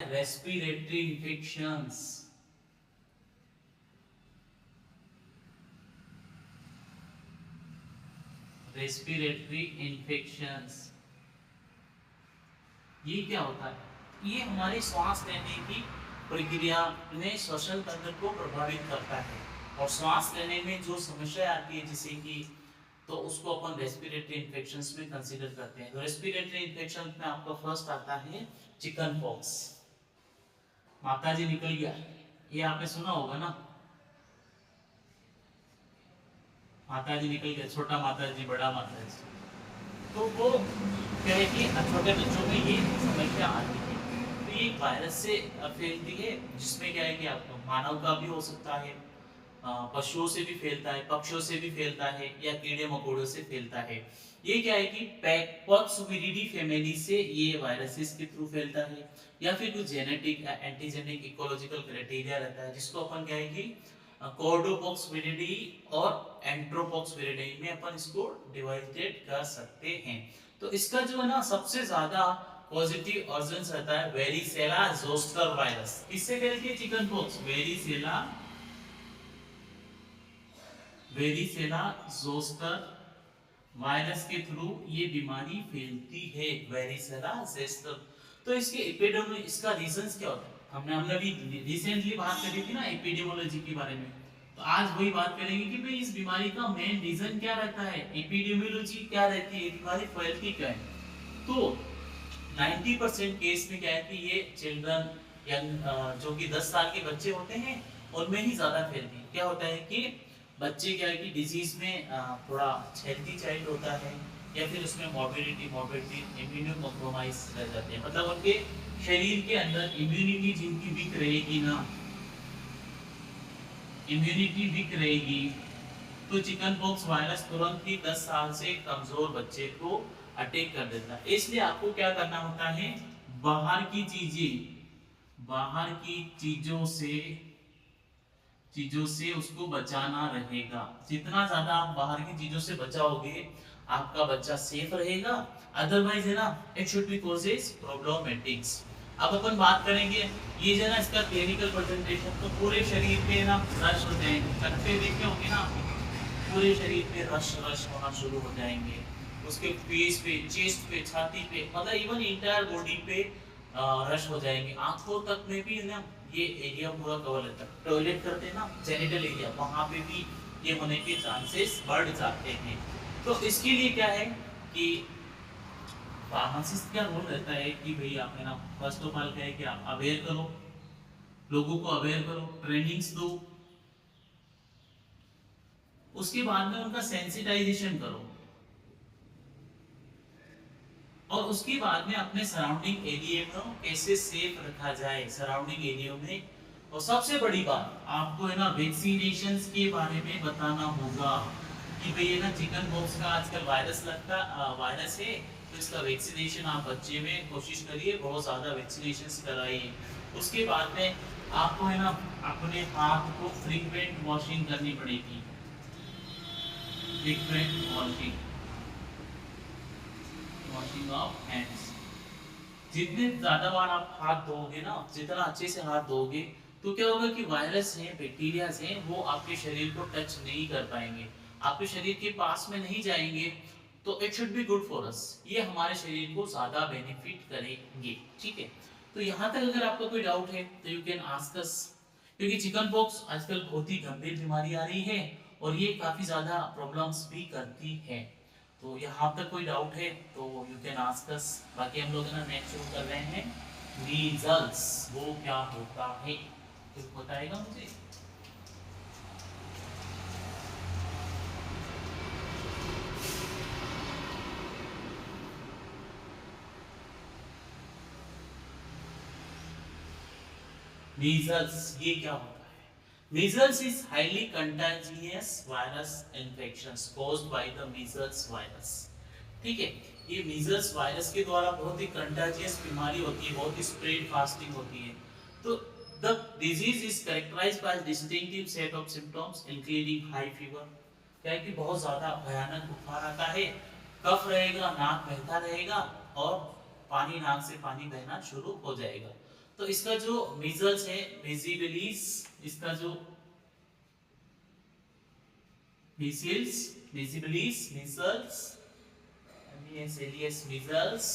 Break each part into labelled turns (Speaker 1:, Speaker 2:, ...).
Speaker 1: Respiratory infections. Respiratory infections ये क्या होता है? ये हमारे सांस लेने की प्रक्रिया में श्वसन तंत्र को प्रभावित करता है और सांस लेने में जो समस्या आती है जैसे कि तो उसको अपन रेस्पिरेटरी इन्फेक्शंस में कंसीडर करते हैं। तो रेस्पिरेटरी इन्फेक्शन में आपका फर्स्ट आता है चिकन पॉक्स। माता जी निकल गया, ये आपने सुना होगा ना, माता जी निकल गया, छोटा माता जी बड़ा माता जी। तो वो क्या है कि छोटे बच्चों में ये समस्या आती है। तो ये वायरस से फैलती है जिसमें क्या है कि आप मानव का भी हो सकता है, पशुओं से भी फैलता है, पक्षियों से भी फैलता है या कीड़े मकोड़ों से फैलता है। ये क्या है कि पैक्सविरिडी फैमिली से ये वायरसेस के थ्रू फैलता है या फिर कुछ जेनेटिक एंटीजेनिक इकोलॉजिकल क्राइटेरिया रहता है जिसको अपन क्या है कि कॉर्डोपॉक्स विरिडी और एंट्रोपॉक्स विरिडी में अपन इसको डिवाइडेड कर सकते हैं। तो इसका जो है ना सबसे ज्यादा पॉजिटिव ऑर्गन्स रहता है वेरिसेला जोस्टर वायरस। किससे फैलती है chicken pox? Varicella zoster virus के थ्रू ये बीमारी फैलती है, वेरिसेला जोस्टर। तो इसके एपिडेमिक इसका रीजंस क्या होता है? हमने हमने अभी रिसेंटली बात करी थी ना एपिडेमियोलॉजी के बारे में। तो आज वही बात करेंगे कि भाई इस बीमारी का मेन रीजन क्या रहता है, एपिडेमियोलॉजी क्या रहती है, बीमारी फैलती क्या है। तो 90% केस में क्या है कि ये चिल्ड्रन यंग जो कि 10 साल के बच्चे होते हैं उनमें ही ज्यादा फैलती है। क्या होता है कि बच्चे क्या है कि डिजीज में थोड़ा हेल्थी चाइल्ड होता है या फिर उसमें मॉर्बिडिटी इम्यूनो कॉम्प्रोमाइज रह जाते हैं, मतलब उनके शरीर के अंदर इम्यूनिटी जिनकी वीक रहेगी ना, इम्यूनिटी वीक रहेगी तो चिकन पॉक्स वायरस तुरंत ही 10 साल से कमजोर बच्चे को अटैक कर देता है। इसलिए आपको क्या करना होता है, बाहर की चीजें, बाहर की चीजों से उसको बचाना रहेगा। जितना ज्यादा आप बाहर की चीजों से बचाओगे आपका बच्चा सेफ रहेगा। अदरवाइज है ना इट शुड बी कॉजेस प्रॉब्लमेटिक्स। अब अपन बात करेंगे ये जो ना इसका क्लिनिकल प्रेजेंटेशन, तो पूरे शरीर पे ना रश हो जाएंगे, कट्टे देखे होंगे ना, पूरे शरीर पे रश रश होना शुरू हो जाएंगे, उसके फेस पे, चेस्ट पे, छाती पे, मतलब इवन इंटायर बॉडी पे रश हो जाएंगे। आंखों तक में भी ना ये एरिया पूरा कवर रहता है। टॉयलेट करते हैं ना, जेनिटल एरिया, वहां पे भी ये होने के चांसेस बढ़ जाते हैं। तो इसके लिए क्या है कि फार्मासिस्ट का रोल रहता है कि भाई आप है ना फर्स्ट ऑफ ऑल क्या है कि आप अवेयर करो, लोगों को अवेयर करो, ट्रेनिंग्स दो, उसके बाद में उनका सेंसिटाइजेशन करो और उसके बाद में अपने सराउंडिंग एरिया को कैसे सेफ रखा जाए सराउंडिंग एरिया में। और सबसे बड़ी बात आपको है ना वैक्सीनेशन के बारे में बताना होगा कि भाई ये ना चिकन पॉक्स का आजकल वायरस है, तो इसका वैक्सीनेशन आप बच्चे में कोशिश करिए, बहुत ज़्यादा वैक्सीनेशन कराइए। उसके बाद में आपको है ना अपने हाथ को फ्रीक्वेंट वॉशिंग करनी पड़ेगी, फ्रीक्वेंट वॉशिंग ऑफ हैंड्स। जितने ज्यादा बार आप हाथ धोगे ना, जितना अच्छे से हाथ धोगे तो क्या होगा कि वायरस है, बैक्टीरिया है, वो आपके शरीर को टच नहीं कर पाएंगे, आपके शरीर के पास में नहीं जाएंगे। तो it should be good for us, ये हमारे शरीर को ज्यादा बेनिफिट करेंगे। ठीक है, तो यहाँ तक अगर आपका कोई डाउट है तो यू कैन आस्क अस, क्योंकि चिकन पॉक्स आजकल बहुत ही गंभीर बीमारी आ रही है और ये काफी ज्यादा प्रॉब्लम्स भी करती है। तो यहाँ तक कोई डाउट है तो यू कैन आस्क अस। बाकी हम लोग ना नेक्स्ट शुरू कर रहे हैं मीजल्स, वो क्या होता है कुछ बताएगा मुझे? मीजल्स ये क्या होता है? Measles is highly contagious virus infections caused by the measles virus। ठीक है, ये मीजल्स वायरस के द्वारा बहुत ही कंटाजियस बीमारी होती है, बहुत ही स्प्रेड फास्टिंग होती है। तो the disease is characterised by distinctive set of symptoms including high fever. क्या है कि बहुत ज्यादा भयानक बुखार आता है, कफ रहेगा, नाक बहता रहेगा और नाक से पानी बहना शुरू हो जाएगा। तो इसका जो मीजल्स है, मिजिबिलिस, इसका जो मीजल्स, मिजिबिलिस, measles, alias measles,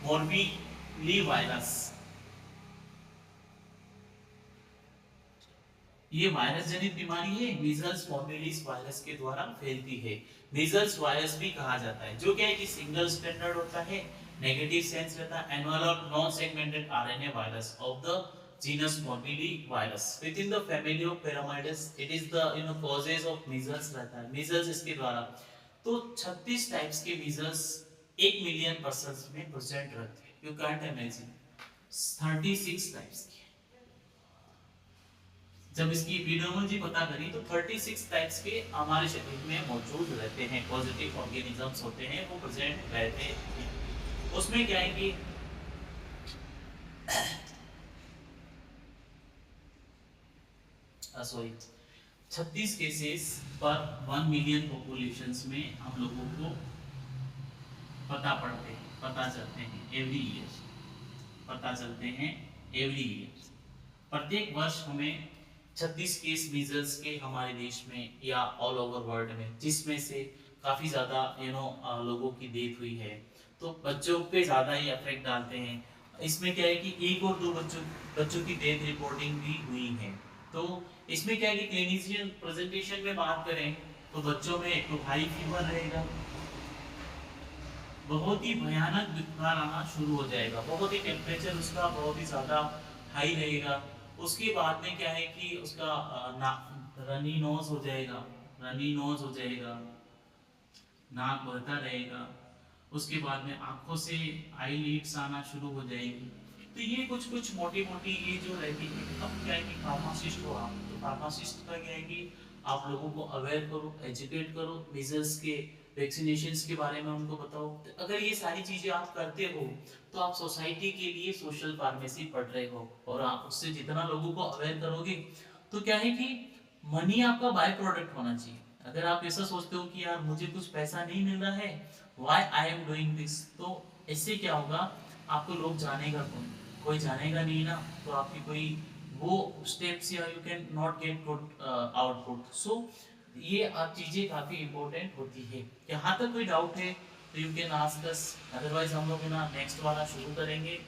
Speaker 1: morbilli virus, ये वायरस जनित बीमारी है, मीजल्स मोरबीलिस वायरस के द्वारा फैलती है। मीजल्स वायरस भी कहा जाता है, जो क्या है कि सिंगल स्टैंडर्ड होता है, नेगेटिव सेंस रहता है, एनुअल और non segmented RNA virus of the genus morbilli virus within the family of paramyxoviridae. It is the causes of measles रहता है, मीजल्स इसके द्वारा। तो 36 टाइप्स के मीजल्स 1 मिलियन पर्सन्स में प्रेजेंट रहते हैं। यू कांट इमेजिन 36 टाइप्स के। जब इसकी एपिडेमियोलॉजी पता करी तो 36 टाइप्स के हमारे शरीर में मौजूद रहते हैं, पॉजिटिव ऑर्गेनिजम्स होते हैं, वो प्रेजेंट रहते हैं। उसमें क्या है कि सॉरी 36 केसेस पर 1 मिलियन पॉपुलेशंस में हम लोगों को पता चलते हैं एवरी ईयर, पता चलते हैं एवरी ईयर। प्रत्येक वर्ष हमें 36 केस मीजल्स के हमारे देश में या ऑल ओवर वर्ल्ड में, जिसमें से काफ़ी ज़्यादा लोगों की डेथ हुई है। तो बच्चों पे ज़्यादा ही इफेक्ट डालते हैं। इसमें क्या है कि 1 और 2 बच्चों की डेथ रिपोर्टिंग भी हुई है। तो इसमें क्या है कि क्लिनिशियन प्रेजेंटेशन में बात करें तो बच्चों में एक तो हाई फीवर रहेगा, बहुत ही भयानक बुखार आना शुरू हो जाएगा, बहुत ही टेम्परेचर उसका बहुत ही ज़्यादा हाई रहेगा। उसके बाद में क्या है कि उसका रनी नोज हो जाएगा, रनी नोज हो जाएगा, नाक बहता रहेगा। उसके बाद में आंखों से आई लीड्स आना शुरू हो जाएगी। तो ये कुछ कुछ मोटी मोटी ये जो रहती है। अब क्या है कि फार्मासिस्ट हो आप, तो फार्मासिस्ट का क्या है कि आप लोगों को अवेयर करो, एजुकेट करो, मीजल्स के वैक्सीनेशंस के बारे में उनको बताओ। तो अगर ये सारी चीजें आप करते हो तो आप सोसाइटी के लिए सोशल फार्मेसी पढ़ रहे हो, और आप उससे जितना लोगों को अवेयर करोगे तो क्या है कि मनी आपका बाय प्रोडक्ट होना चाहिए। अगर आप ऐसा सोचते हो कि यार मुझे कुछ पैसा नहीं मिल रहा है, why I am doing this, तो इससे क्या होगा, आपको लोग जानेगा कौन, कोई जानेगा नहीं ना, तो आपकी कोई वो स्टेप्स या you can not get good output. So ये आप चीज़ें काफ़ी इंपॉर्टेंट होती है। यहाँ तक कोई डाउट है तो you can ask us, otherwise हम लोग ना नेक्स्ट वाला शुरू करेंगे।